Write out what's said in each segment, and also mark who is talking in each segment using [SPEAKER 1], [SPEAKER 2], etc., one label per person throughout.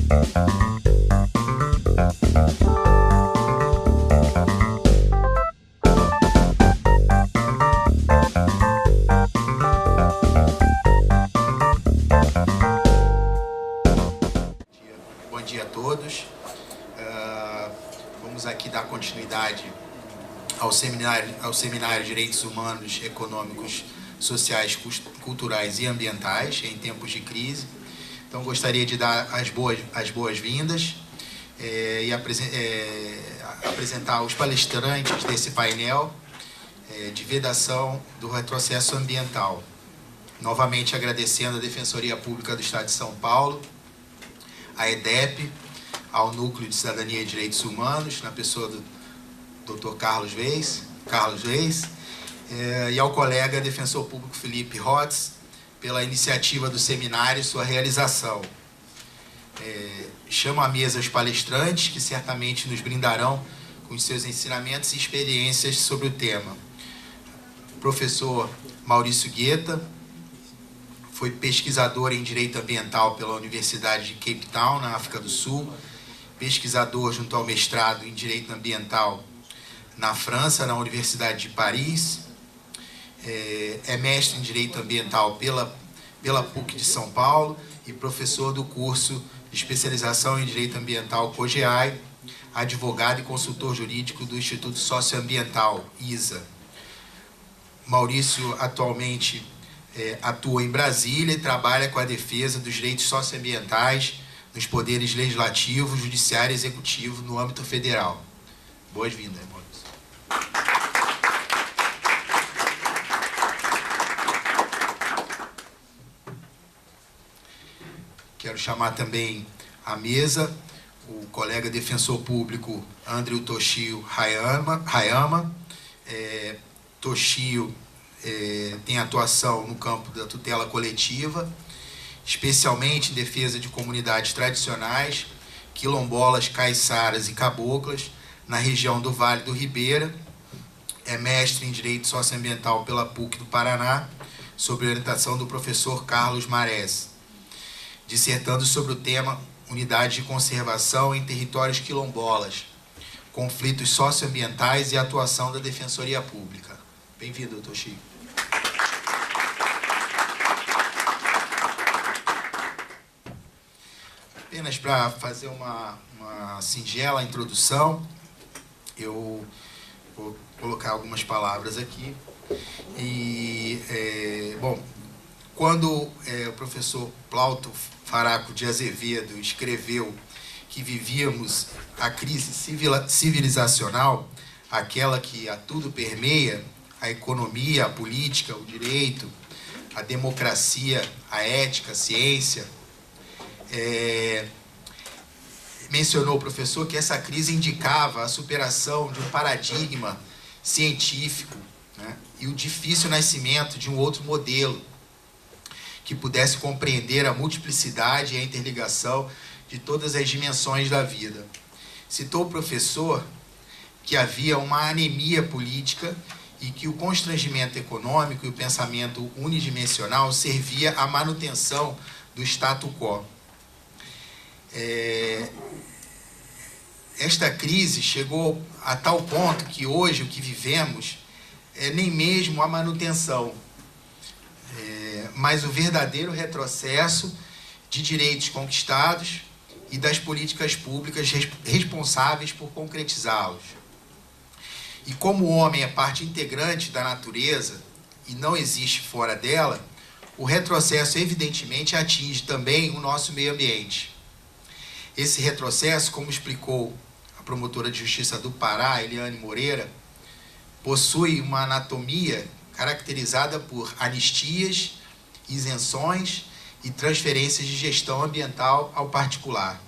[SPEAKER 1] Bom dia a todos. Vamos aqui dar continuidade ao seminário Direitos Humanos, Econômicos, Sociais, Culturais e Ambientais em tempos de crise. Então, gostaria de dar as boas-vindas e apresentar os palestrantes desse painel de vedação do retrocesso ambiental. Novamente agradecendo a Defensoria Pública do Estado de São Paulo, a EDEP, ao Núcleo de Cidadania e Direitos Humanos, na pessoa do Dr. Carlos Reis, e ao colega defensor público Felipe Rotz, pela iniciativa do seminário e sua realização. Chamo à mesa os palestrantes, que certamente nos brindarão com os seus ensinamentos e experiências sobre o tema. Professor Maurício Guetta, foi pesquisador em Direito Ambiental pela Universidade de Cape Town, na África do Sul, pesquisador junto ao mestrado em Direito Ambiental na França, na Universidade de Paris, é mestre em Direito Ambiental pela PUC de São Paulo e professor do curso de especialização em Direito Ambiental COGEAI, advogado e consultor jurídico do Instituto Socioambiental, ISA. Maurício atualmente atua em Brasília e trabalha com a defesa dos direitos socioambientais nos poderes legislativo, judiciário e executivo no âmbito federal. Boas-vindas, Maurício. Quero chamar também à mesa o colega defensor público Andrew Toshio Hayama. Toshio tem atuação no campo da tutela coletiva, especialmente em defesa de comunidades tradicionais, quilombolas, caiçaras e caboclas, na região do Vale do Ribeira. É mestre em Direito Socioambiental pela PUC do Paraná, sob orientação do professor Carlos Marés, dissertando sobre o tema Unidade de Conservação em Territórios Quilombolas, Conflitos Socioambientais e Atuação da Defensoria Pública. Bem-vindo, doutor Chico. Apenas para fazer uma singela introdução, eu vou colocar algumas palavras aqui. Quando o professor Plauto Faraco de Azevedo escreveu que vivíamos a crise civilizacional, aquela que a tudo permeia, a economia, a política, o direito, a democracia, a ética, a ciência, mencionou o professor que essa crise indicava a superação de um paradigma científico, né, e o difícil nascimento de um outro modelo que pudesse compreender a multiplicidade e a interligação de todas as dimensões da vida. Citou o professor que havia uma anemia política e que o constrangimento econômico e o pensamento unidimensional servia à manutenção do status quo. Esta crise chegou a tal ponto que hoje o que vivemos é nem mesmo a manutenção, mas o verdadeiro retrocesso de direitos conquistados e das políticas públicas responsáveis por concretizá-los. E como o homem é parte integrante da natureza e não existe fora dela, o retrocesso evidentemente atinge também o nosso meio ambiente. Esse retrocesso, como explicou a promotora de justiça do Pará, Eliane Moreira, possui uma anatomia caracterizada por anistias, isenções e transferências de gestão ambiental ao particular.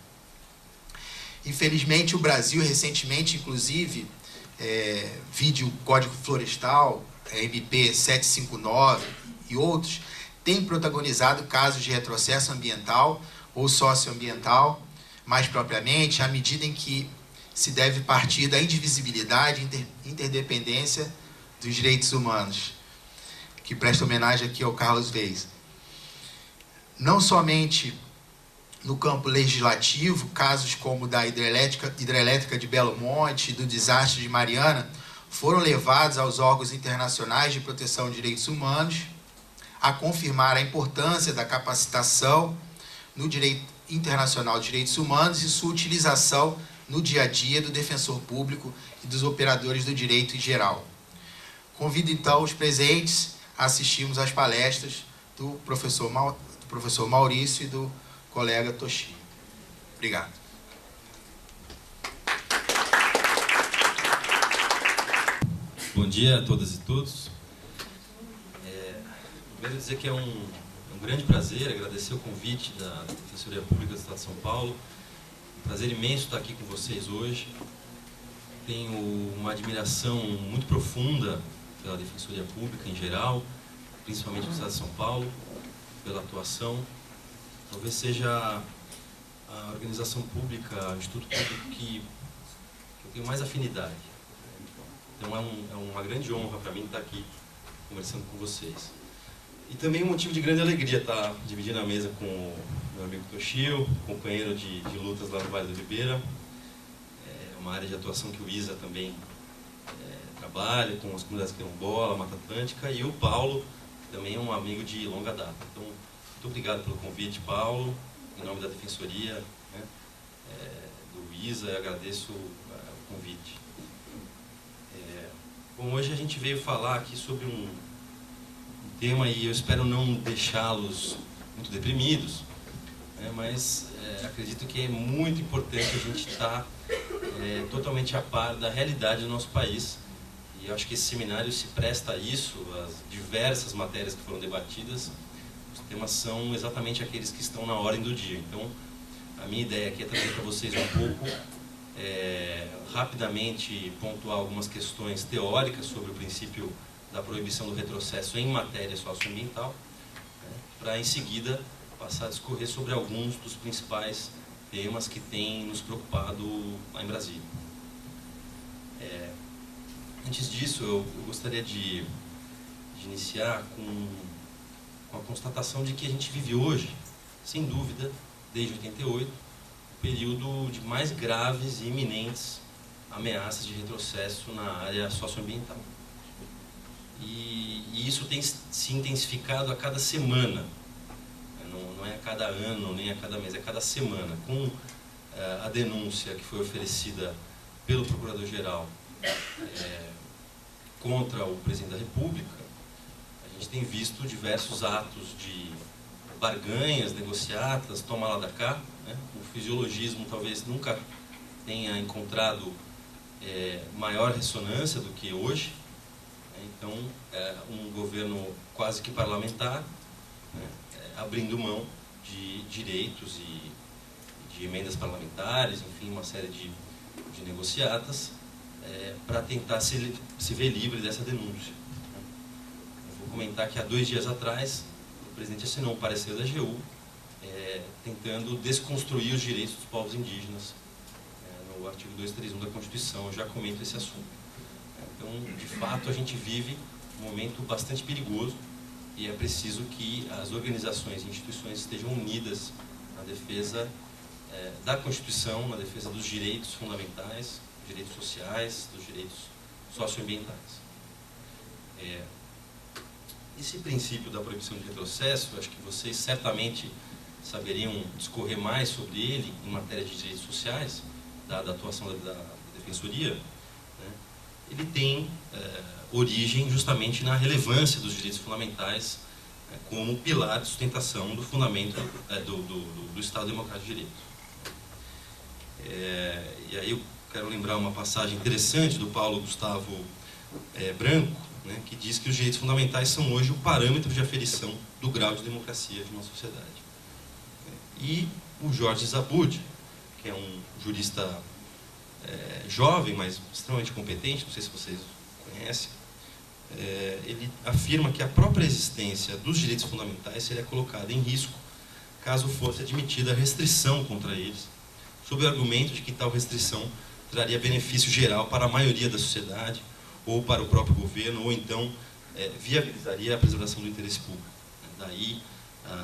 [SPEAKER 1] Infelizmente, o Brasil recentemente, inclusive, vide o Código Florestal, MP 759 e outros, tem protagonizado casos de retrocesso ambiental ou socioambiental, mais propriamente, à medida em que se deve partir da indivisibilidade e interdependência dos direitos humanos, que presta homenagem aqui ao Carlos Reis. Não somente no campo legislativo, casos como da hidrelétrica de Belo Monte, do desastre de Mariana, foram levados aos órgãos internacionais de proteção de direitos humanos a confirmar a importância da capacitação no direito internacional de direitos humanos e sua utilização no dia a dia do defensor público e dos operadores do direito em geral. Convido então os presentes a assistirmos às palestras do professor Maurício e do colega Toshi. Obrigado.
[SPEAKER 2] Bom dia a todas e todos. Primeiro dizer que é um grande prazer, agradecer o convite da Defensoria Pública do Estado de São Paulo. Um prazer imenso estar aqui com vocês hoje. Tenho uma admiração muito profunda pela Defensoria Pública em geral, principalmente do Estado de São Paulo, pela atuação. Talvez seja a organização pública, o Instituto Público que eu tenho mais afinidade. Então é uma grande honra para mim estar aqui conversando com vocês. E também um motivo de grande alegria estar dividindo a mesa com o meu amigo Toshio, companheiro de lutas lá no Vale do Ribeira. É uma área de atuação que o ISA também trabalha, com as comunidades quilombola, Mata Atlântica, e o Paulo, que também é um amigo de longa data. Então, muito obrigado pelo convite, Paulo, em nome da Defensoria, né, do ISA, eu agradeço o convite. Bom, hoje a gente veio falar aqui sobre um tema, e eu espero não deixá-los muito deprimidos, né, mas acredito que é muito importante a gente estar totalmente a par da realidade do nosso país. E eu acho que esse seminário se presta a isso, as diversas matérias que foram debatidas. Os temas são exatamente aqueles que estão na ordem do dia. Então, a minha ideia aqui é trazer para vocês um pouco, rapidamente, pontuar algumas questões teóricas sobre o princípio da proibição do retrocesso em matéria socioambiental, né, para, em seguida, passar a discorrer sobre alguns dos principais temas que têm nos preocupado lá em Brasília. Antes disso, eu gostaria de iniciar com a constatação de que a gente vive hoje, sem dúvida, desde 88, o período de mais graves e iminentes ameaças de retrocesso na área socioambiental. E isso tem se intensificado a cada semana, não é a cada ano, nem a cada mês, é a cada semana, com a denúncia que foi oferecida pelo Procurador-Geral contra o Presidente da República. A gente tem visto diversos atos de barganhas, negociatas, toma lá da cá, né? O fisiologismo talvez nunca tenha encontrado maior ressonância do que hoje. Então, um governo quase que parlamentar, né, abrindo mão de direitos e de emendas parlamentares, enfim, uma série de negociatas, para tentar se ver livre dessa denúncia. Eu vou comentar que há 2 dias atrás, o presidente assinou um parecer da AGU, tentando desconstruir os direitos dos povos indígenas, no artigo 231 da Constituição. Eu já comento esse assunto. Então, de fato, a gente vive um momento bastante perigoso e é preciso que as organizações e instituições estejam unidas na defesa da Constituição, na defesa dos direitos fundamentais, dos direitos sociais, dos direitos socioambientais. Esse princípio da proibição de retrocesso, acho que vocês certamente saberiam discorrer mais sobre ele em matéria de direitos sociais, da atuação da Defensoria, né? Ele tem origem justamente na relevância dos direitos fundamentais como pilar de sustentação do fundamento do Estado Democrático de Direito. E aí eu quero lembrar uma passagem interessante do Paulo Gustavo Branco, né, que diz que os direitos fundamentais são hoje o parâmetro de aferição do grau de democracia de uma sociedade. E o Jorge Zabud, que é um jurista jovem, mas extremamente competente, não sei se vocês conhecem, ele afirma que a própria existência dos direitos fundamentais seria colocada em risco caso fosse admitida a restrição contra eles, sob o argumento de que tal restrição traria benefício geral para a maioria da sociedade, ou para o próprio governo, ou então viabilizaria a preservação do interesse público. Daí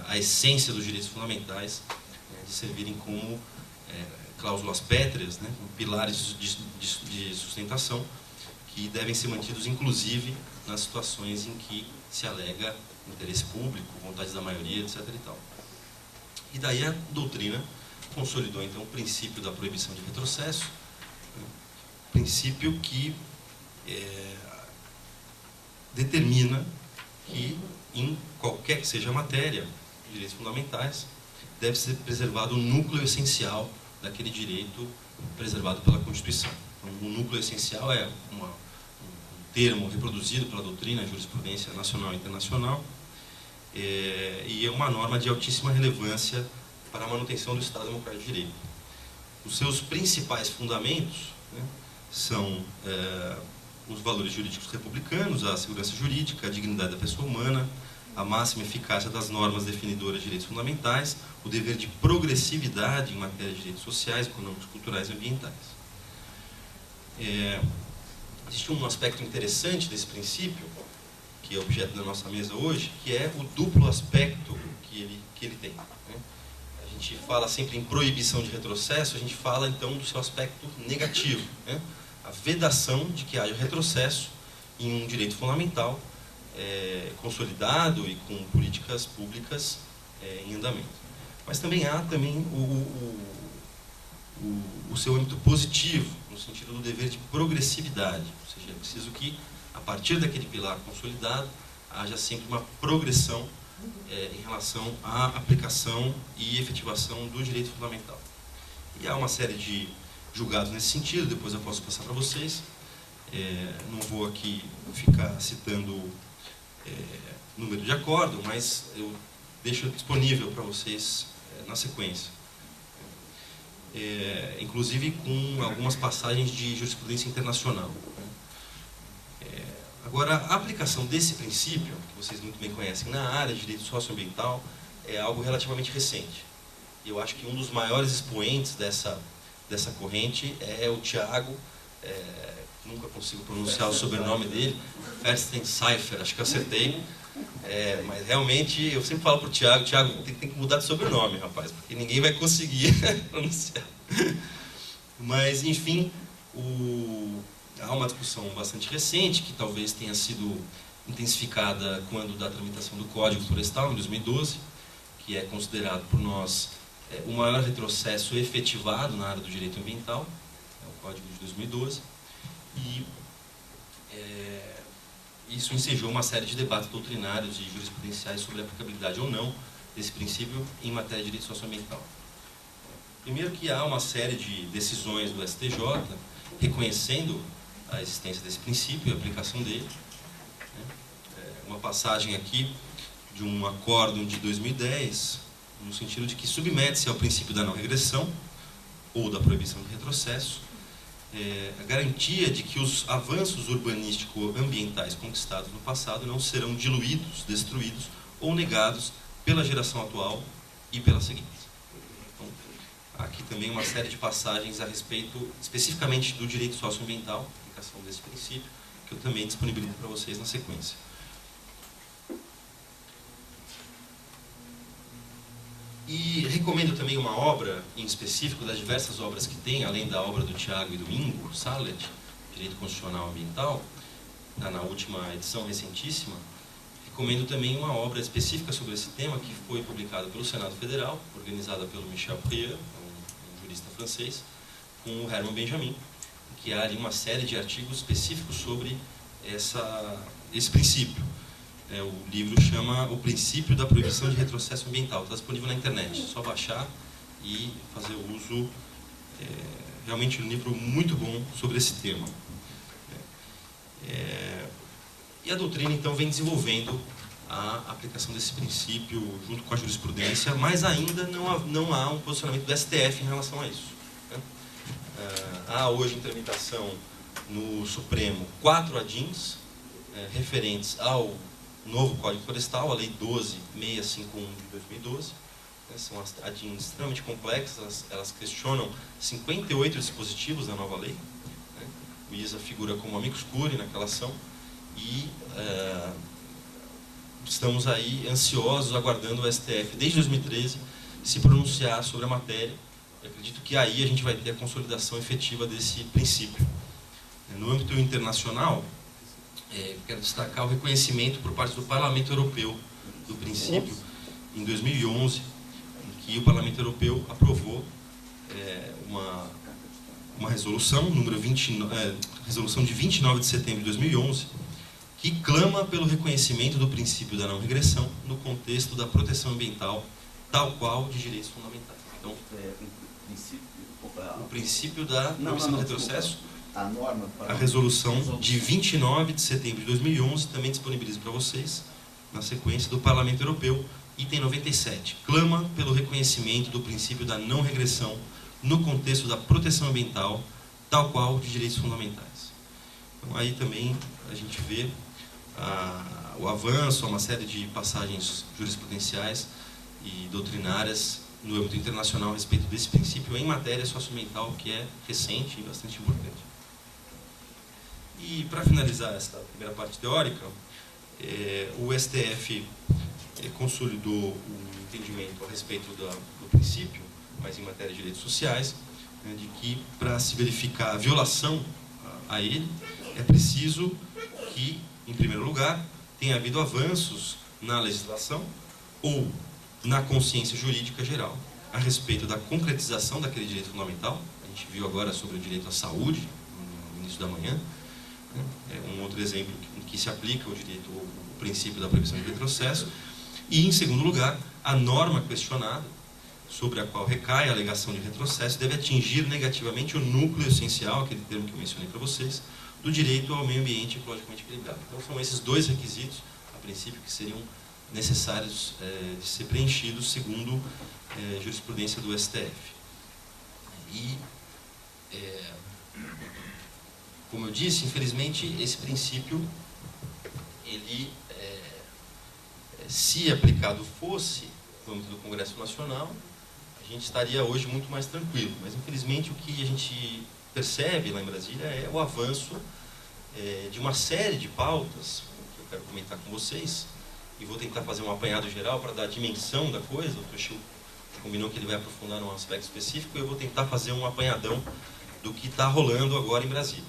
[SPEAKER 2] a essência dos direitos fundamentais de servirem como cláusulas pétreas, né, como pilares de sustentação, que devem ser mantidos, inclusive, nas situações em que se alega interesse público, vontade da maioria, etc. e tal. E daí a doutrina consolidou, então, o princípio da proibição de retrocesso, né, princípio que determina que, em qualquer que seja a matéria de direitos fundamentais, deve ser preservado o núcleo essencial daquele direito preservado pela Constituição. Então, o núcleo essencial é um termo reproduzido pela doutrina, jurisprudência nacional e internacional, e é uma norma de altíssima relevância para a manutenção do Estado Democrático de Direito. Os seus principais fundamentos, né, são os valores jurídicos republicanos, a segurança jurídica, a dignidade da pessoa humana, a máxima eficácia das normas definidoras de direitos fundamentais, o dever de progressividade em matéria de direitos sociais, econômicos, culturais e ambientais. Existe um aspecto interessante desse princípio, que é objeto da nossa mesa hoje, que é o duplo aspecto que ele tem, né? A gente fala sempre em proibição de retrocesso, a gente fala então do seu aspecto negativo, né? A vedação de que haja retrocesso em um direito fundamental consolidado e com políticas públicas em andamento. Mas também há o seu âmbito positivo, no sentido do dever de progressividade, ou seja, é preciso que, a partir daquele pilar consolidado, haja sempre uma progressão em relação à aplicação e efetivação do direito fundamental. E há uma série de julgados nesse sentido, depois eu posso passar para vocês. Não vou aqui ficar citando número de acordo, mas eu deixo disponível para vocês na sequência. Inclusive com algumas passagens de jurisprudência internacional. Agora, a aplicação desse princípio, que vocês muito bem conhecem, na área de direito socioambiental, é algo relativamente recente. Eu acho que um dos maiores expoentes dessa corrente é o Tiago, nunca consigo pronunciar o sobrenome dele, Festenseifer, acho que eu acertei. Mas realmente, eu sempre falo para o Tiago, tem que mudar de sobrenome, rapaz, porque ninguém vai conseguir pronunciar. Mas, enfim, há uma discussão bastante recente, que talvez tenha sido intensificada quando da tramitação do Código Florestal, em 2012, que é considerado por nós o maior retrocesso efetivado na área do direito ambiental, é o Código de 2012, e isso ensejou uma série de debates doutrinários e jurisprudenciais sobre a aplicabilidade ou não desse princípio em matéria de direito socioambiental. Primeiro que há uma série de decisões do STJ reconhecendo a existência desse princípio e a aplicação dele. Uma passagem aqui de um acórdão de 2010, no sentido de que submete-se ao princípio da não regressão ou da proibição de retrocesso, a garantia de que os avanços urbanístico-ambientais conquistados no passado não serão diluídos, destruídos ou negados pela geração atual e pela seguinte. Então, aqui também uma série de passagens a respeito especificamente do direito socioambiental, aplicação desse princípio, que eu também disponibilizo para vocês na sequência. E recomendo também uma obra em específico, das diversas obras que tem, além da obra do Tiago e do Ingo Sallet, Direito Constitucional Ambiental, na última edição recentíssima. Recomendo também uma obra específica sobre esse tema, que foi publicada pelo Senado Federal, organizada pelo Michel Prieur, um jurista francês, com o Herman Benjamin, que há ali uma série de artigos específicos sobre esse princípio. O livro chama O Princípio da Proibição de Retrocesso Ambiental. Está disponível na internet, é só baixar e fazer uso. Realmente um livro muito bom sobre esse tema. E a doutrina, então, vem desenvolvendo a aplicação desse princípio junto com a jurisprudência, mas ainda não há um posicionamento do STF em relação a isso. Há hoje em tramitação no Supremo 4 ADINs referentes ao novo Código Florestal, a Lei 12.651 de 2012. São as ADINs extremamente complexas, elas questionam 58 dispositivos da nova lei. O ISA figura como amicus curiae naquela ação e estamos aí ansiosos, aguardando o STF, desde 2013, se pronunciar sobre a matéria. Eu acredito que aí a gente vai ter a consolidação efetiva desse princípio. No âmbito internacional, quero destacar o reconhecimento por parte do Parlamento Europeu do princípio em 2011, em que o Parlamento Europeu aprovou uma resolução, resolução de 29 de setembro de 2011, que clama pelo reconhecimento do princípio da não regressão no contexto da proteção ambiental, tal qual de direitos fundamentais. Então, o princípio da proibição do retrocesso, a resolução de 29 de setembro de 2011, também disponibilizo para vocês, na sequência, do Parlamento Europeu, item 97, clama pelo reconhecimento do princípio da não regressão no contexto da proteção ambiental, tal qual de direitos fundamentais. Então, aí também a gente vê o avanço, uma série de passagens jurisprudenciais e doutrinárias no âmbito internacional a respeito desse princípio em matéria socioambiental, que é recente e bastante importante. E, para finalizar esta primeira parte teórica, o STF consolidou o entendimento a respeito do princípio, mas em matéria de direitos sociais, de que, para se verificar a violação a ele, é preciso que, em primeiro lugar, tenha havido avanços na legislação ou na consciência jurídica geral a respeito da concretização daquele direito fundamental. A gente viu agora sobre o direito à saúde, no início da manhã. Um outro exemplo em que se aplica o princípio da proibição de retrocesso. E, em segundo lugar, a norma questionada, sobre a qual recai a alegação de retrocesso, deve atingir negativamente o núcleo essencial, aquele termo que eu mencionei para vocês, do direito ao meio ambiente ecologicamente equilibrado. Então, são esses dois requisitos, a princípio, que seriam necessários de ser preenchidos segundo jurisprudência do STF. E, como eu disse, infelizmente, esse princípio, ele, se aplicado fosse no âmbito do Congresso Nacional, a gente estaria hoje muito mais tranquilo. Mas, infelizmente, o que a gente percebe lá em Brasília é o avanço de uma série de pautas que eu quero comentar com vocês, e vou tentar fazer um apanhado geral para dar a dimensão da coisa. O Toshio combinou que ele vai aprofundar num aspecto específico, e eu vou tentar fazer um apanhadão do que está rolando agora em Brasília.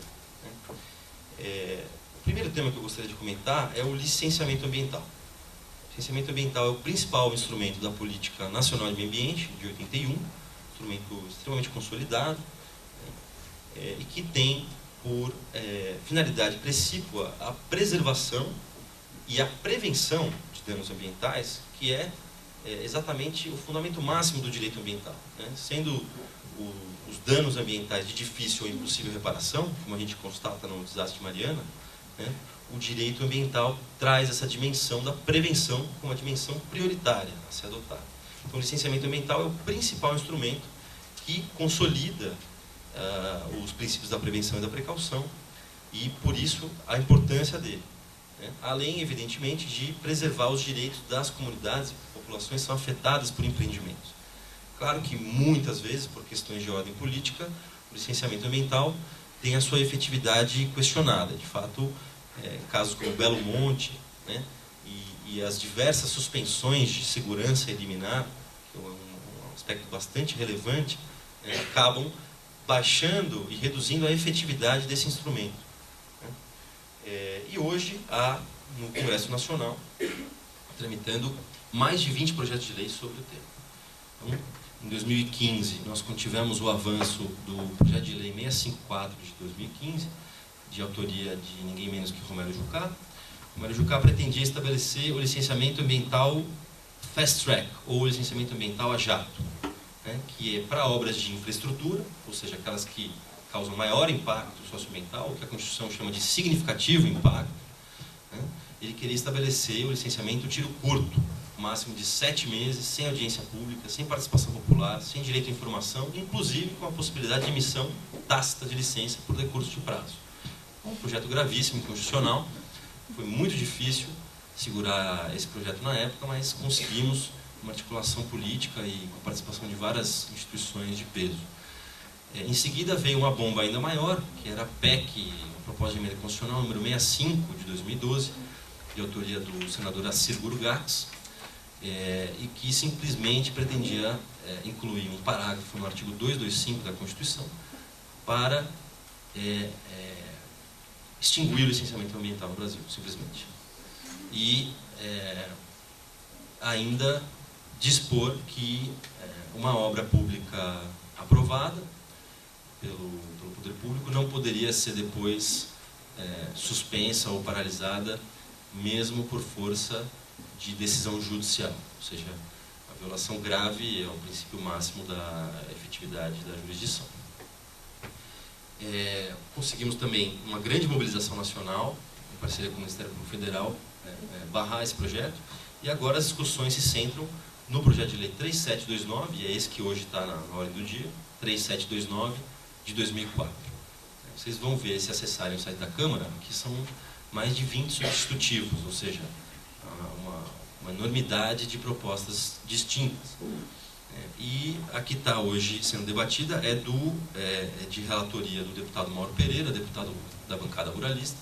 [SPEAKER 2] O primeiro tema que eu gostaria de comentar é o licenciamento ambiental. O licenciamento ambiental é o principal instrumento da Política Nacional de Meio Ambiente, de 81, instrumento extremamente consolidado, e que tem por finalidade precípua a preservação e a prevenção de danos ambientais, que é exatamente o fundamento máximo do direito ambiental, né? Sendo os danos ambientais de difícil ou impossível reparação, como a gente constata no desastre de Mariana, né? O direito ambiental traz essa dimensão da prevenção como uma dimensão prioritária a ser adotada. Então, o licenciamento ambiental é o principal instrumento que consolida os princípios da prevenção e da precaução, e, por isso, a importância dele. Além, evidentemente, de preservar os direitos das comunidades e populações que são afetadas por empreendimentos. Claro que, muitas vezes, por questões de ordem política, o licenciamento ambiental tem a sua efetividade questionada. De fato, casos como Belo Monte, né, e as diversas suspensões de segurança liminar, que é um aspecto bastante relevante, acabam baixando e reduzindo a efetividade desse instrumento. E hoje há, no Congresso Nacional, tramitando mais de 20 projetos de lei sobre o tema. Então, em 2015, nós tivemos o avanço do projeto de lei 654 de 2015, de autoria de ninguém menos que Romero Jucá. Romero Jucá pretendia estabelecer o licenciamento ambiental fast track, ou licenciamento ambiental a jato, né, que é para obras de infraestrutura, ou seja, aquelas que causam maior impacto socioambiental, o que a Constituição chama de significativo impacto. Ele queria estabelecer o licenciamento tiro curto, máximo de 7 meses, sem audiência pública, sem participação popular, sem direito à informação, inclusive com a possibilidade de emissão tácita de licença por decurso de prazo. Um projeto gravíssimo, inconstitucional. Foi muito difícil segurar esse projeto na época, mas conseguimos uma articulação política e com a participação de várias instituições de peso. Em seguida veio uma bomba ainda maior, que era a PEC, a Proposta de Emenda Constitucional número 65 de 2012, de autoria do senador Assir Gurugatz, e que simplesmente pretendia incluir um parágrafo no artigo 225 da Constituição para extinguir o licenciamento ambiental no Brasil, simplesmente. E ainda dispor que uma obra pública aprovada pelo poder público não poderia ser depois suspensa ou paralisada, mesmo por força de decisão judicial, ou seja, a violação grave é o princípio máximo da efetividade da jurisdição. Conseguimos também uma grande mobilização nacional, em parceria com o Ministério Público Federal, barrar esse projeto, e agora as discussões se centram no projeto de lei 3729, e é esse que hoje está na ordem do dia, 3729 de 2004. Vocês vão ver, se acessarem o site da Câmara, que são mais de 20 substitutivos, ou seja, uma enormidade de propostas distintas. E a que está hoje sendo debatida é de relatoria do deputado Mauro Pereira, deputado da bancada ruralista,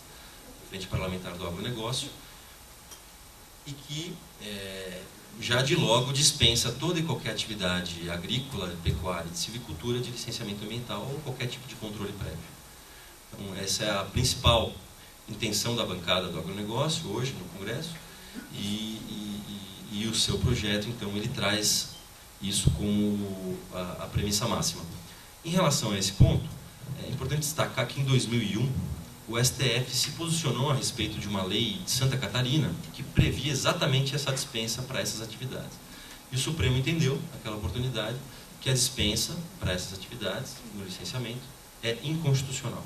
[SPEAKER 2] Frente Parlamentar do Agronegócio, e que já de logo dispensa toda e qualquer atividade agrícola, pecuária, de silvicultura, de licenciamento ambiental ou qualquer tipo de controle prévio. Então, essa é a principal intenção da bancada do agronegócio hoje no Congresso, e o seu projeto, então, ele traz isso como a premissa máxima. Em relação a esse ponto, é importante destacar que em 2001 o STF se posicionou a respeito de uma lei de Santa Catarina que previa exatamente essa dispensa para essas atividades. E o Supremo entendeu, naquela oportunidade, que a dispensa para essas atividades, no licenciamento, é inconstitucional.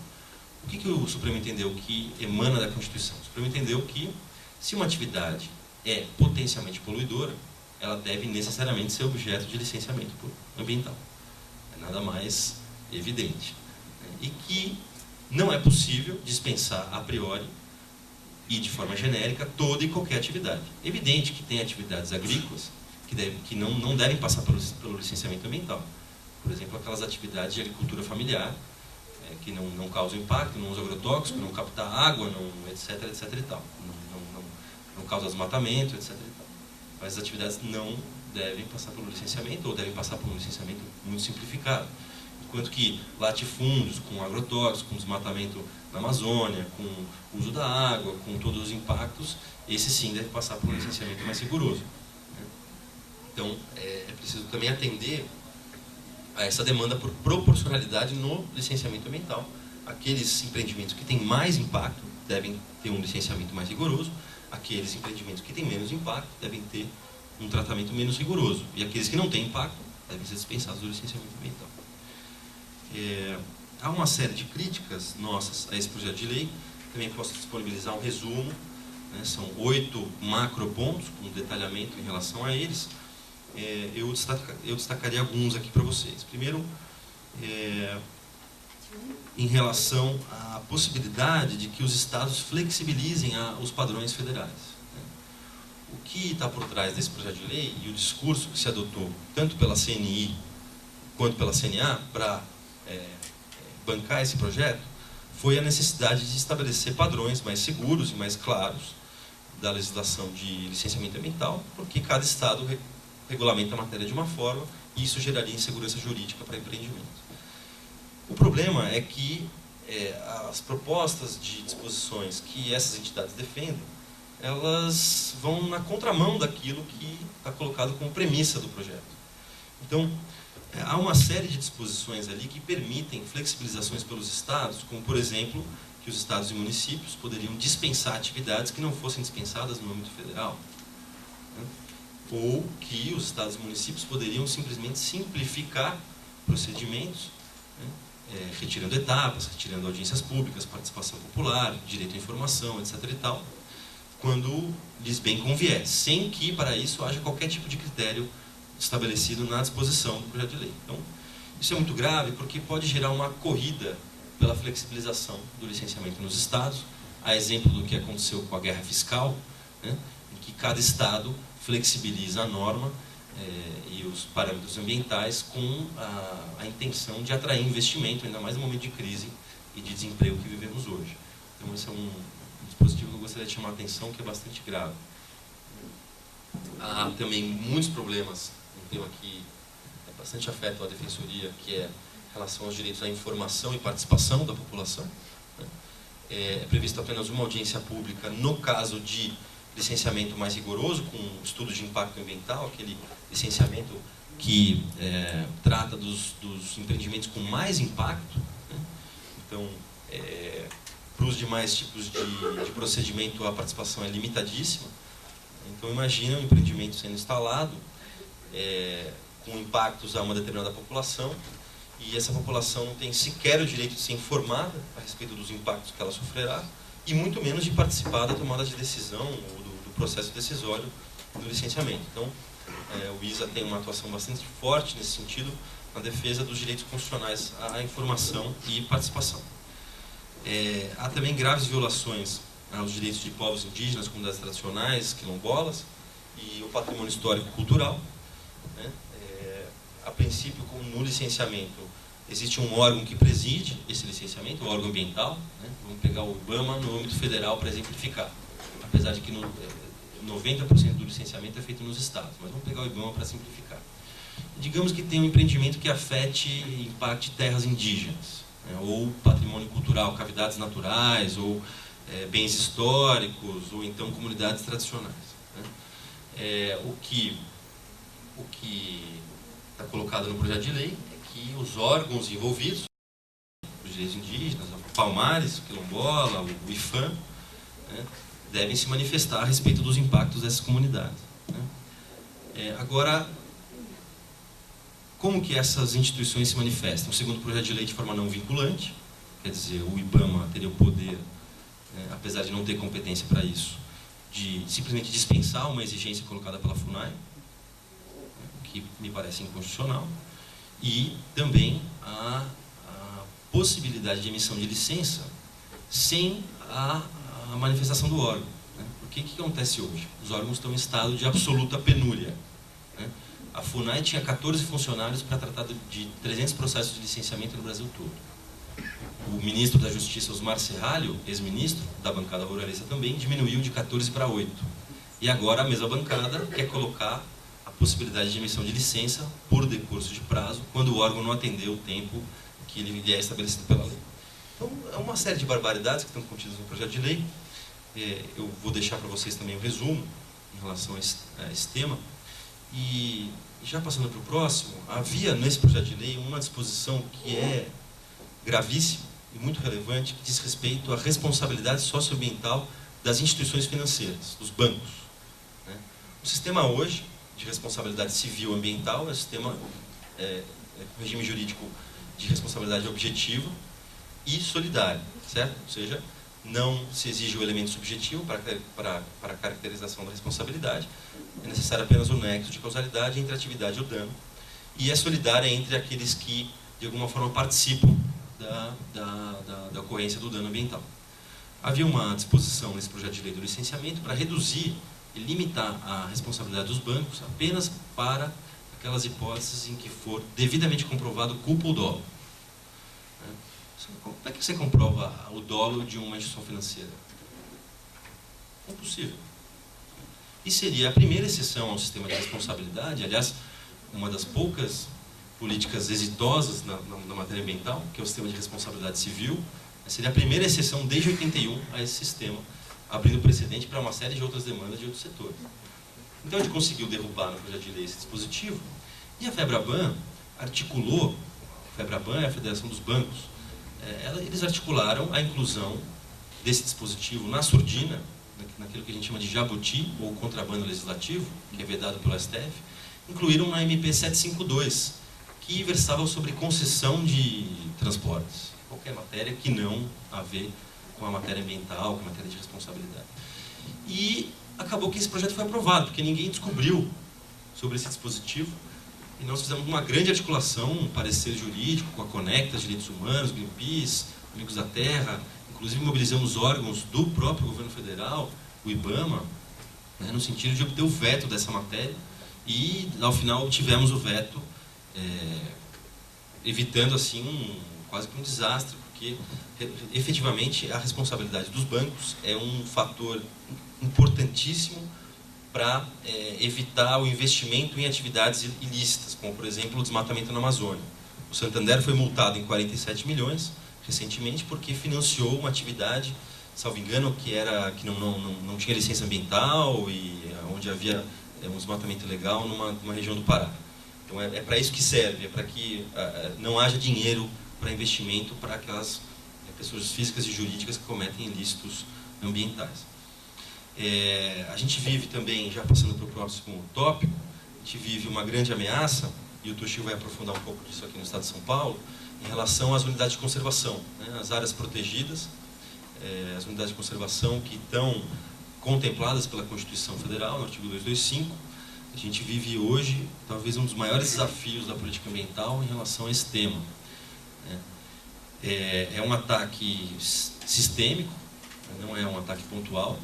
[SPEAKER 2] O que o Supremo entendeu que emana da Constituição? O Supremo entendeu que, se uma atividade é potencialmente poluidora, ela deve necessariamente ser objeto de licenciamento ambiental. É nada mais evidente. E que não é possível dispensar a priori e de forma genérica toda e qualquer atividade. É evidente que tem atividades agrícolas que não devem passar pelo licenciamento ambiental. Por exemplo, aquelas atividades de agricultura familiar, que não causam impacto, não usam agrotóxico, não captam água, etc, etc e tal. Não causam desmatamento, etc e tal. Mas as atividades não devem passar pelo licenciamento, ou devem passar por um licenciamento muito simplificado. Enquanto que latifúndios com agrotóxicos, com desmatamento na Amazônia, com o uso da água, com todos os impactos, esse sim deve passar por um licenciamento mais rigoroso. Então, é preciso também atender a essa demanda por proporcionalidade no licenciamento ambiental. Aqueles empreendimentos que têm mais impacto devem ter um licenciamento mais rigoroso, aqueles empreendimentos que têm menos impacto devem ter um tratamento menos rigoroso, e aqueles que não têm impacto devem ser dispensados do licenciamento ambiental. Há uma série de críticas nossas a esse projeto de lei, também posso disponibilizar um resumo, né? São 8 macropontos, com detalhamento em relação a eles. Eu destacaria alguns aqui para vocês. Primeiro, em relação à possibilidade de que os estados flexibilizem os padrões federais. O que está por trás desse projeto de lei e o discurso que se adotou tanto pela CNI quanto pela CNA para bancar esse projeto foi a necessidade de estabelecer padrões mais seguros e mais claros da legislação de licenciamento ambiental, porque cada estado regulamenta a matéria de uma forma e isso geraria insegurança jurídica para empreendimentos. O problema é que as propostas de disposições que essas entidades defendem, elas vão na contramão daquilo que está colocado como premissa do projeto. Então, há uma série de disposições ali que permitem flexibilizações pelos estados, como, por exemplo, que os estados e municípios poderiam dispensar atividades que não fossem dispensadas no âmbito federal, né? Ou que os estados e municípios poderiam simplesmente simplificar procedimentos, né? Retirando etapas, retirando audiências públicas, participação popular, direito à informação, etc. e tal, quando lhes bem convier, sem que para isso haja qualquer tipo de critério estabelecido na disposição do projeto de lei. Então, isso é muito grave porque pode gerar uma corrida pela flexibilização do licenciamento nos estados, a exemplo do que aconteceu com a guerra fiscal, né, em que cada estado flexibiliza a norma e os parâmetros ambientais com a intenção de atrair investimento, ainda mais no momento de crise e de desemprego que vivemos hoje. Então, esse é um dispositivo que eu gostaria de chamar a atenção, que é bastante grave. Há também muitos problemas, um tema que bastante afeta a defensoria, que é em relação aos direitos à informação e participação da população. É prevista apenas uma audiência pública no caso de licenciamento mais rigoroso, com estudo de impacto ambiental, aquele licenciamento que trata dos empreendimentos com mais impacto. Então, para os demais tipos de procedimento, a participação é limitadíssima. Então, imagina um empreendimento sendo instalado com impactos a uma determinada população, e essa população não tem sequer o direito de ser informada a respeito dos impactos que ela sofrerá, e muito menos de participar da tomada de decisão ou do processo decisório do licenciamento. Então, o ISA tem uma atuação bastante forte nesse sentido, na defesa dos direitos constitucionais à informação e participação. Há também graves violações aos direitos de povos indígenas, comunidades tradicionais, quilombolas, e o patrimônio histórico e cultural. A princípio, como no licenciamento, existe um órgão que preside esse licenciamento, o órgão ambiental. Vamos pegar o IBAMA no âmbito federal para exemplificar, apesar de que 90% do licenciamento é feito nos estados, mas vamos pegar o IBAMA para simplificar. Digamos que tem um empreendimento que afete e impacte terras indígenas, ou patrimônio cultural, cavidades naturais, ou bens históricos, ou então comunidades tradicionais. O que está colocado no projeto de lei é que os órgãos envolvidos, os direitos indígenas, o Palmares, o Quilombola, o IFAM, devem se manifestar a respeito dos impactos dessas comunidades. Agora, como que essas instituições se manifestam? Segundo o projeto de lei, de forma não vinculante, quer dizer, o IBAMA teria o poder, apesar de não ter competência para isso, de simplesmente dispensar uma exigência colocada pela FUNAI, que me parece inconstitucional, e também a possibilidade de emissão de licença sem a manifestação do órgão. O que acontece hoje? Os órgãos estão em estado de absoluta penúria. A FUNAI tinha 14 funcionários para tratar de 300 processos de licenciamento no Brasil todo. O ministro da Justiça, Osmar Serralho, ex-ministro da bancada ruralista também, diminuiu de 14 para 8. E agora a mesma bancada quer colocar a possibilidade de emissão de licença por decurso de prazo, quando o órgão não atendeu o tempo que ele é estabelecido pela lei. Então, é uma série de barbaridades que estão contidas no projeto de lei. Eu vou deixar para vocês também um resumo em relação a esse tema. E já passando para o próximo, havia nesse projeto de lei uma disposição que é gravíssima e muito relevante, que diz respeito à responsabilidade socioambiental das instituições financeiras, dos bancos. O sistema hoje de responsabilidade civil ambiental é um sistema com regime jurídico de responsabilidade objetiva e solidária, certo? Ou seja, não se exige o elemento subjetivo para a caracterização da responsabilidade, é necessário apenas o nexo de causalidade entre a atividade e o dano, e é solidária entre aqueles que, de alguma forma, participam da ocorrência do dano ambiental. Havia uma disposição nesse projeto de lei do licenciamento para reduzir e limitar a responsabilidade dos bancos apenas para aquelas hipóteses em que for devidamente comprovado culpa ou dolo. Como é que você comprova o dolo de uma instituição financeira? É impossível. E seria a primeira exceção ao sistema de responsabilidade, aliás, uma das poucas políticas exitosas na matéria ambiental, que é o sistema de responsabilidade civil, seria a primeira exceção desde 81 a esse sistema, abrindo precedente para uma série de outras demandas de outros setores. Então a gente conseguiu derrubar no projeto de lei esse dispositivo, e a FEBRABAN articulou, a FEBRABAN é a Federação dos Bancos, eles articularam a inclusão desse dispositivo na surdina, naquilo que a gente chama de jabuti, ou contrabando legislativo, que é vedado pelo STF, incluíram na MP 752, que versava sobre concessão de transportes, qualquer matéria que não a ver com a matéria ambiental, com a matéria de responsabilidade. E acabou que esse projeto foi aprovado, porque ninguém descobriu sobre esse dispositivo, e nós fizemos uma grande articulação, um parecer jurídico com a Conecta, Direitos Humanos, Greenpeace, Amigos da Terra, inclusive mobilizamos órgãos do próprio governo federal, o IBAMA, no sentido de obter o veto dessa matéria, e ao final obtivemos o veto, evitando assim quase que um desastre, porque efetivamente a responsabilidade dos bancos é um fator importantíssimo para evitar o investimento em atividades ilícitas, como, por exemplo, o desmatamento na Amazônia. O Santander foi multado em 47 milhões recentemente porque financiou uma atividade, salvo engano, que não tinha licença ambiental e onde havia um desmatamento ilegal numa região do Pará. Então é para isso que serve, é para que não haja dinheiro para investimento para aquelas pessoas físicas e jurídicas que cometem ilícitos ambientais. A gente vive também, já passando para o próximo tópico, a gente vive uma grande ameaça, e o Toshio vai aprofundar um pouco disso aqui no estado de São Paulo, em relação às unidades de conservação, né, as áreas protegidas, as unidades de conservação que estão contempladas pela Constituição Federal, no artigo 225. A gente vive hoje, talvez, um dos maiores desafios da política ambiental em relação a esse tema. É um ataque sistêmico, não é um ataque pontual.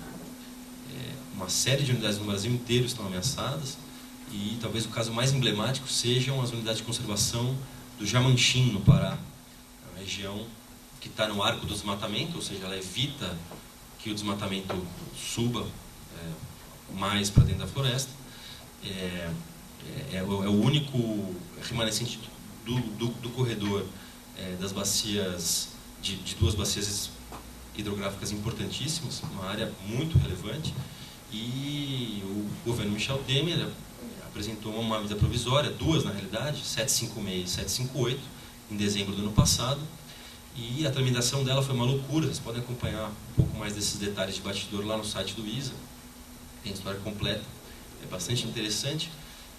[SPEAKER 2] Uma série de unidades no Brasil inteiro estão ameaçadas e talvez o caso mais emblemático sejam as unidades de conservação do Jamanchim, no Pará, uma região que está no arco do desmatamento, ou seja, ela evita que o desmatamento suba mais para dentro da floresta. É o único remanescente do corredor das bacias, de duas bacias hidrográficas importantíssimas, uma área muito relevante, e o governo Michel Temer apresentou uma medida provisória, duas na realidade, 756 e 758, em dezembro do ano passado, e a tramitação dela foi uma loucura. Vocês podem acompanhar um pouco mais desses detalhes de bastidor lá no site do ISA, tem a história completa, é bastante interessante,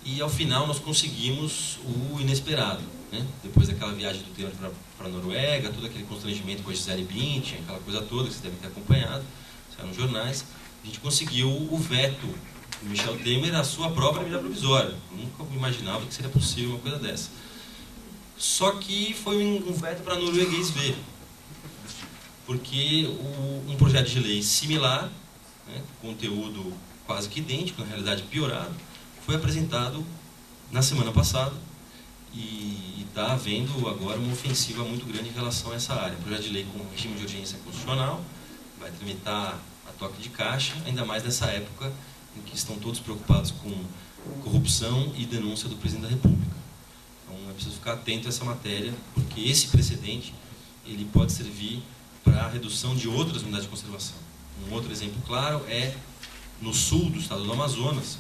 [SPEAKER 2] e ao final nós conseguimos o inesperado, né? Depois daquela viagem do Temer para a Noruega, todo aquele constrangimento com a Gisele Bündchen, aquela coisa toda que vocês devem ter acompanhado, saiu nos jornais, a gente conseguiu o veto do Michel Temer à sua própria medida provisória. Eu nunca imaginava que seria possível uma coisa dessa. Só que foi um veto para norueguês ver, porque um projeto de lei similar, né, conteúdo quase que idêntico, na realidade piorado, foi apresentado na semana passada e está havendo agora uma ofensiva muito grande em relação a essa área. Um projeto de lei com regime de urgência constitucional, vai tramitar a toque de caixa, ainda mais nessa época em que estão todos preocupados com corrupção e denúncia do presidente da República. Então é preciso ficar atento a essa matéria, porque esse precedente ele pode servir para a redução de outras unidades de conservação. Um outro exemplo claro é no sul do estado do Amazonas,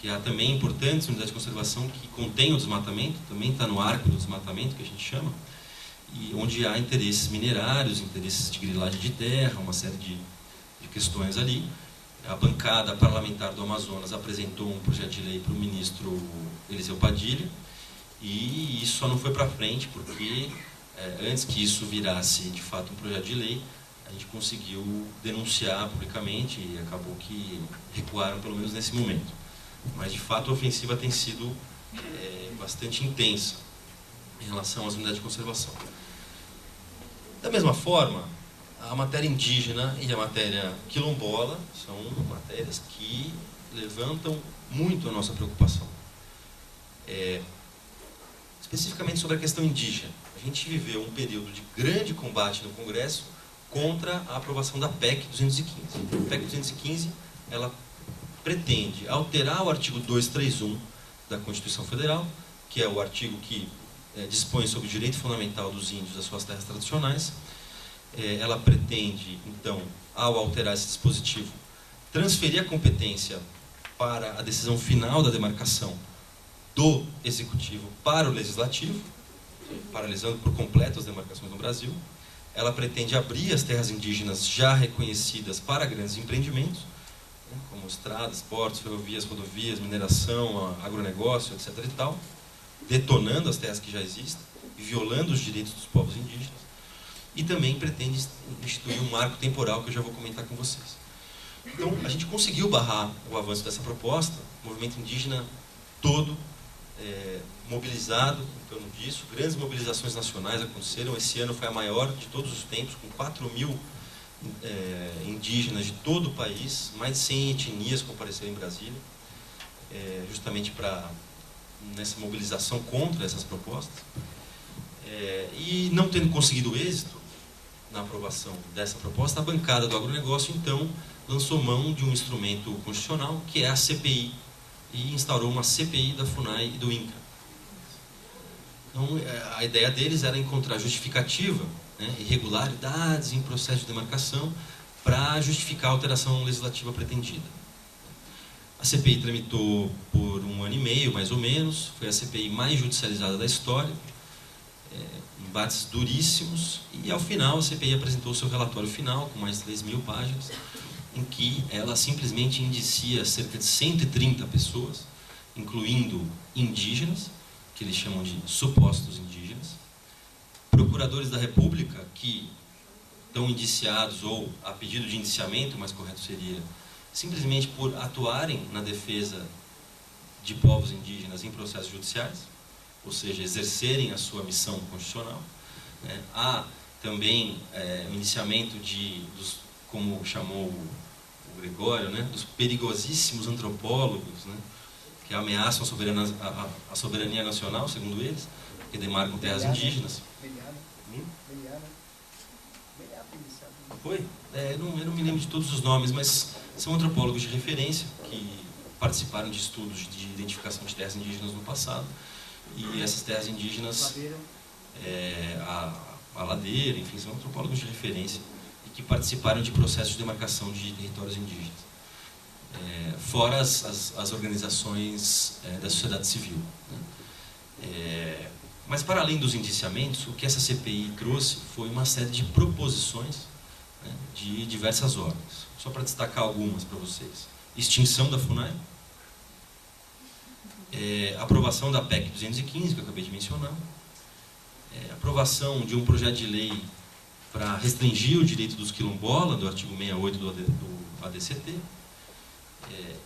[SPEAKER 2] que há também importantes unidades de conservação que contêm o desmatamento, também está no arco do desmatamento, que a gente chama, e onde há interesses minerários, interesses de grilagem de terra, uma série de questões ali. A bancada parlamentar do Amazonas apresentou um projeto de lei para o ministro Eliseu Padilha, e isso só não foi para frente porque antes que isso virasse de fato um projeto de lei, a gente conseguiu denunciar publicamente e acabou que recuaram pelo menos nesse momento. Mas de fato a ofensiva tem sido bastante intensa em relação às unidades de conservação. Da mesma forma, a matéria indígena e a matéria quilombola são matérias que levantam muito a nossa preocupação. Especificamente sobre a questão indígena, a gente viveu um período de grande combate no Congresso contra a aprovação da PEC 215. A PEC 215, ela pretende alterar o artigo 231 da Constituição Federal, que é o artigo que dispõe sobre o direito fundamental dos índios às suas terras tradicionais. Ela pretende, então, ao alterar esse dispositivo, transferir a competência para a decisão final da demarcação do Executivo para o Legislativo, paralisando por completo as demarcações no Brasil. Ela pretende abrir as terras indígenas já reconhecidas para grandes empreendimentos, como estradas, portos, ferrovias, rodovias, mineração, agronegócio, etc. e tal, detonando as terras que já existem e violando os direitos dos povos indígenas. E também pretende instituir um marco temporal que eu já vou comentar com vocês. Então, a gente conseguiu barrar o avanço dessa proposta, o movimento indígena todo mobilizado em torno disso, grandes mobilizações nacionais aconteceram. Esse ano foi a maior de todos os tempos, com 4.000 indígenas de todo o país, mais de 100 etnias compareceram em Brasília, justamente nessa mobilização contra essas propostas. E não tendo conseguido êxito na aprovação dessa proposta, a bancada do agronegócio, então, lançou mão de um instrumento constitucional, que é a CPI, e instaurou uma CPI da FUNAI e do INCRA. Então, a ideia deles era encontrar justificativa, né, irregularidades em processo de demarcação para justificar a alteração legislativa pretendida. A CPI tramitou por 1 ano e meio, mais ou menos, foi a CPI mais judicializada da história, embates duríssimos, e ao final a CPI apresentou seu relatório final, com mais de 3.000 páginas, em que ela simplesmente indicia cerca de 130 pessoas, incluindo indígenas, que eles chamam de supostos indígenas, procuradores da República que estão indiciados, ou a pedido de indiciamento, mais correto seria, simplesmente por atuarem na defesa de povos indígenas em processos judiciais, ou seja, exercerem a sua missão constitucional. Há também o indiciamento dos, como chamou o Gregório, né, dos perigosíssimos antropólogos, né, que ameaçam a soberania nacional, segundo eles, que demarcam terras indígenas. Foi? Eu não me lembro de todos os nomes, mas são antropólogos de referência que participaram de estudos de identificação de terras indígenas no passado. E essas terras indígenas, a Ladeira, enfim, são antropólogos de referência e que participaram de processos de demarcação de territórios indígenas. Fora as organizações da sociedade civil. Né? Mas, para além dos indiciamentos, o que essa CPI trouxe foi uma série de proposições, né, de diversas ordens. Só para destacar algumas para vocês. Extinção da FUNAI, aprovação da PEC 215, que eu acabei de mencionar, aprovação de um projeto de lei para restringir o direito dos quilombolas, do artigo 68 do ADCT,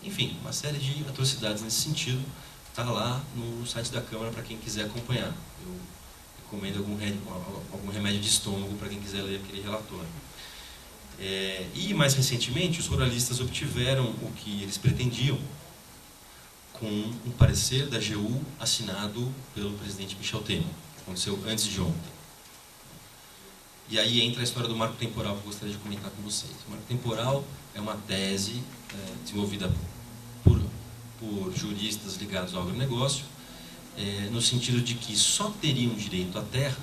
[SPEAKER 2] enfim, uma série de atrocidades nesse sentido. Está lá no site da Câmara para quem quiser acompanhar. Eu recomendo algum remédio de estômago para quem quiser ler aquele relatório. E, mais recentemente, os ruralistas obtiveram o que eles pretendiam com um parecer da AGU assinado pelo presidente Michel Temer, que aconteceu antes de ontem. E aí entra a história do marco temporal que eu gostaria de comentar com vocês. O marco temporal é uma tese desenvolvida por juristas ligados ao agronegócio, no sentido de que só teriam direito à terra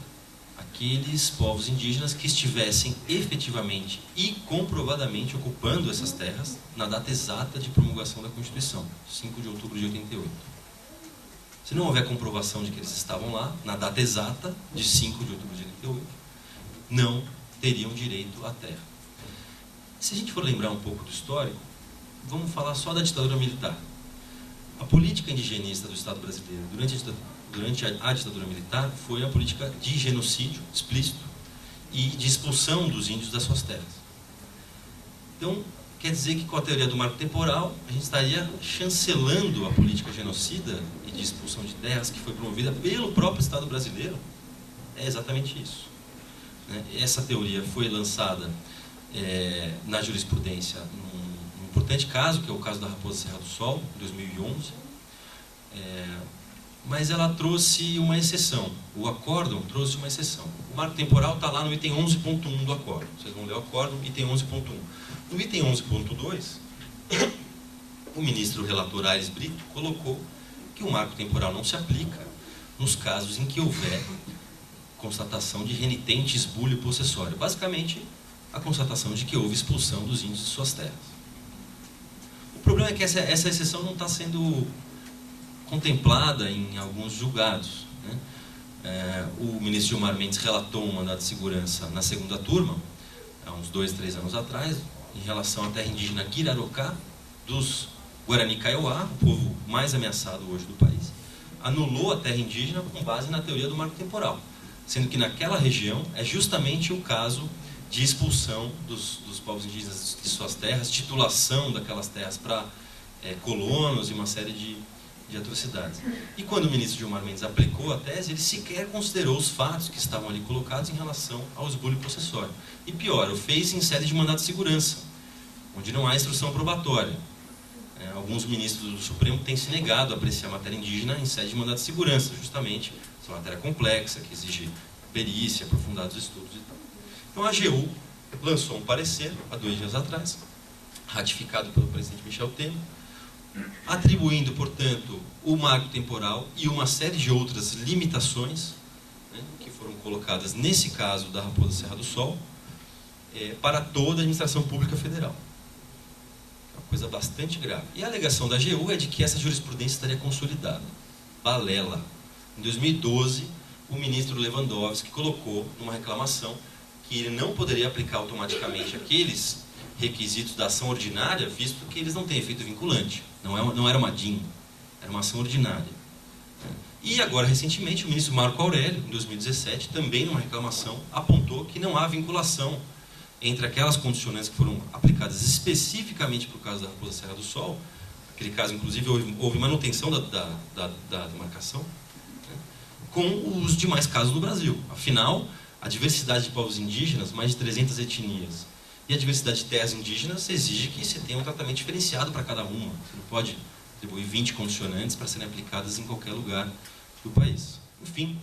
[SPEAKER 2] aqueles povos indígenas que estivessem efetivamente e comprovadamente ocupando essas terras na data exata de promulgação da Constituição, 5 de outubro de 88. Se não houver comprovação de que eles estavam lá, na data exata de 5 de outubro de 88, não teriam direito à terra. Se a gente for lembrar um pouco do histórico, vamos falar só da ditadura militar. A política indigenista do Estado brasileiro durante a ditadura militar foi a política de genocídio explícito e de expulsão dos índios das suas terras. Então, quer dizer que com a teoria do marco temporal, a gente estaria chancelando a política genocida e de expulsão de terras que foi promovida pelo próprio Estado brasileiro? É exatamente isso. Essa teoria foi lançada na jurisprudência num importante caso, que é o caso da Raposa Serra do Sol, em 2011, mas ela trouxe uma exceção. O acórdão trouxe uma exceção. O marco temporal está lá no item 11.1 do acórdão. Vocês vão ler o acórdão, item 11.1. No item 11.2, o ministro relator Aires Brito colocou que o marco temporal não se aplica nos casos em que houver constatação de renitente, esbulho possessório. Basicamente, a constatação de que houve expulsão dos índios de suas terras. O problema é que essa exceção não está sendo contemplada em alguns julgados. Né? O ministro Gilmar Mendes relatou um mandado de segurança na segunda turma, há uns 2, 3 anos atrás, em relação à terra indígena Guirarocá, dos Guarani Kaiowá, o povo mais ameaçado hoje do país, anulou a terra indígena com base na teoria do marco temporal, sendo que naquela região é justamente o caso de expulsão dos povos indígenas de suas terras, titulação daquelas terras para colonos e uma série de atrocidades. E quando o ministro Gilmar Mendes aplicou a tese, ele sequer considerou os fatos que estavam ali colocados em relação ao esbulho possessório. E pior, o fez em sede de mandado de segurança, onde não há instrução probatória. Alguns ministros do Supremo têm se negado a apreciar a matéria indígena em sede de mandado de segurança, justamente, essa matéria complexa, que exige perícia, aprofundados estudos e tal. Então a AGU lançou um parecer, há 2 dias atrás, ratificado pelo presidente Michel Temer, atribuindo, portanto, o marco temporal e uma série de outras limitações, né, que foram colocadas, nesse caso da Raposa Serra do Sol, para toda a administração pública federal. É uma coisa bastante grave. E a alegação da AGU é de que essa jurisprudência estaria consolidada. Balela. Em 2012, o ministro Lewandowski colocou numa reclamação que ele não poderia aplicar automaticamente aqueles requisitos da ação ordinária, visto que eles não têm efeito vinculante. Não era uma DIN, era uma ação ordinária. E agora, recentemente, o ministro Marco Aurélio, em 2017, também numa reclamação, apontou que não há vinculação entre aquelas condicionantes que foram aplicadas especificamente para o caso da Raposa Serra do Sol. Naquele caso, inclusive, houve manutenção da demarcação, né, com os demais casos do Brasil. Afinal, a diversidade de povos indígenas, mais de 300 etnias, e a diversidade de terras indígenas exige que você tenha um tratamento diferenciado para cada uma. Você não pode atribuir 20 condicionantes para serem aplicadas em qualquer lugar do país. Enfim,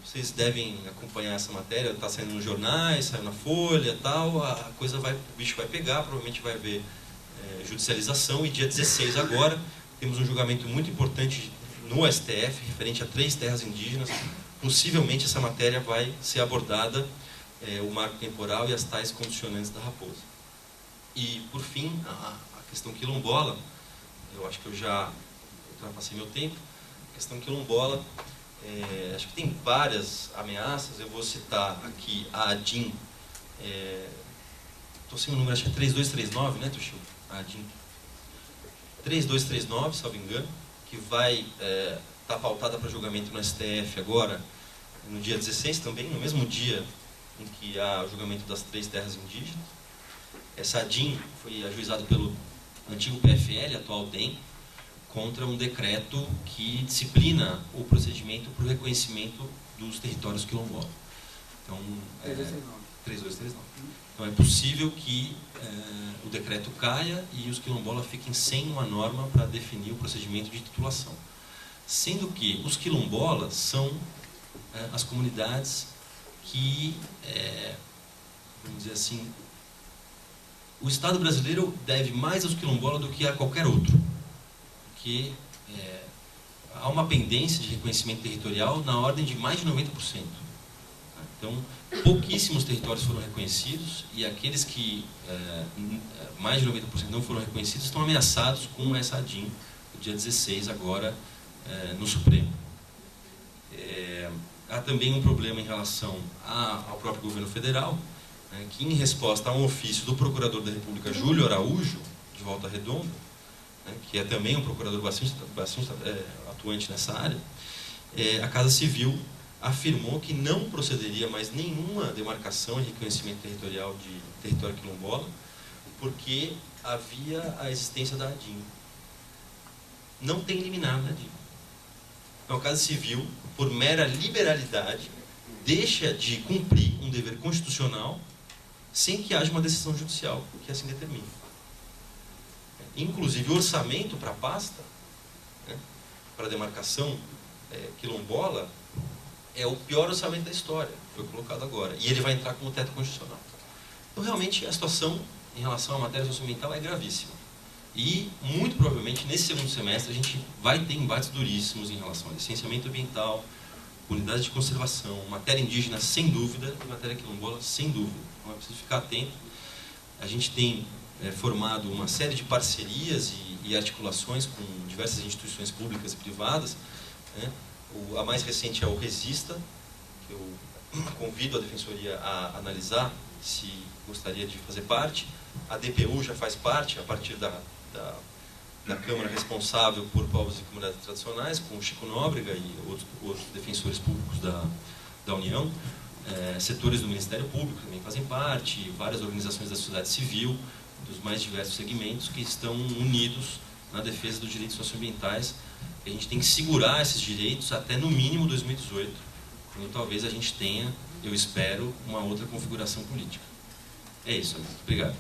[SPEAKER 2] vocês devem acompanhar essa matéria, está saindo nos jornais, saiu na Folha, tal, a coisa o bicho vai pegar, provavelmente vai haver judicialização, e dia 16 agora temos um julgamento muito importante no STF, referente a 3 terras indígenas. Possivelmente essa matéria vai ser abordada, o marco temporal e as tais condicionantes da Raposa. E, por fim, a questão quilombola, eu acho que eu já ultrapassei meu tempo. A questão quilombola, acho que tem várias ameaças. Eu vou citar aqui a ADIM, estou sem o número, acho que é 3239, né, Tuxil? A ADIM 3239, salvo engano, que vai estar pautada para julgamento no STF agora, no dia 16 também, no mesmo dia em que há o julgamento das 3 terras indígenas. Essa ADIM foi ajuizada pelo antigo PFL, atual DEM, contra um decreto que disciplina o procedimento para o reconhecimento dos territórios quilombolas. Então, 3239. Então é possível que o decreto caia e os quilombolas fiquem sem uma norma para definir o procedimento de titulação. Sendo que os quilombolas são as comunidades que, vamos dizer assim, o Estado brasileiro deve mais aos quilombolas do que a qualquer outro. Porque há uma pendência de reconhecimento territorial na ordem de mais de 90%. Então, pouquíssimos territórios foram reconhecidos, e aqueles que mais de 90% não foram reconhecidos estão ameaçados com essa ADIM, no dia 16, agora, no Supremo. Há também um problema em relação ao próprio governo federal, né, que, em resposta a um ofício do Procurador da República, Júlio Araújo, de Volta Redonda, né, que é também um procurador bastante atuante nessa área, a Casa Civil afirmou que não procederia mais nenhuma demarcação e reconhecimento territorial de território quilombola, porque havia a existência da ADIM. Não tem liminar na ADIM. Então, a Casa Civil, por mera liberalidade, deixa de cumprir um dever constitucional sem que haja uma decisão judicial que assim determine. Inclusive, o orçamento para a pasta, né, para a demarcação quilombola, é o pior orçamento da história, foi colocado agora. E ele vai entrar como teto constitucional. Então, realmente, a situação em relação à matéria socioambiental é gravíssima. E, muito provavelmente, nesse segundo semestre, a gente vai ter embates duríssimos em relação ao licenciamento ambiental, unidade de conservação, matéria indígena, sem dúvida, e matéria quilombola, sem dúvida. Então, é preciso ficar atento. A gente tem formado uma série de parcerias e articulações com diversas instituições públicas e privadas, né? A mais recente é o Resista, que eu convido a Defensoria a analisar se gostaria de fazer parte. A DPU já faz parte, a partir da Câmara responsável por povos e comunidades tradicionais, com o Chico Nóbrega e outros defensores públicos da União. Setores do Ministério Público também fazem parte, várias organizações da sociedade civil, dos mais diversos segmentos, que estão unidos na defesa dos direitos socioambientais. A gente tem que segurar esses direitos até, no mínimo, 2018, quando talvez a gente tenha, eu espero, uma outra configuração política. É isso, amigo. Obrigado.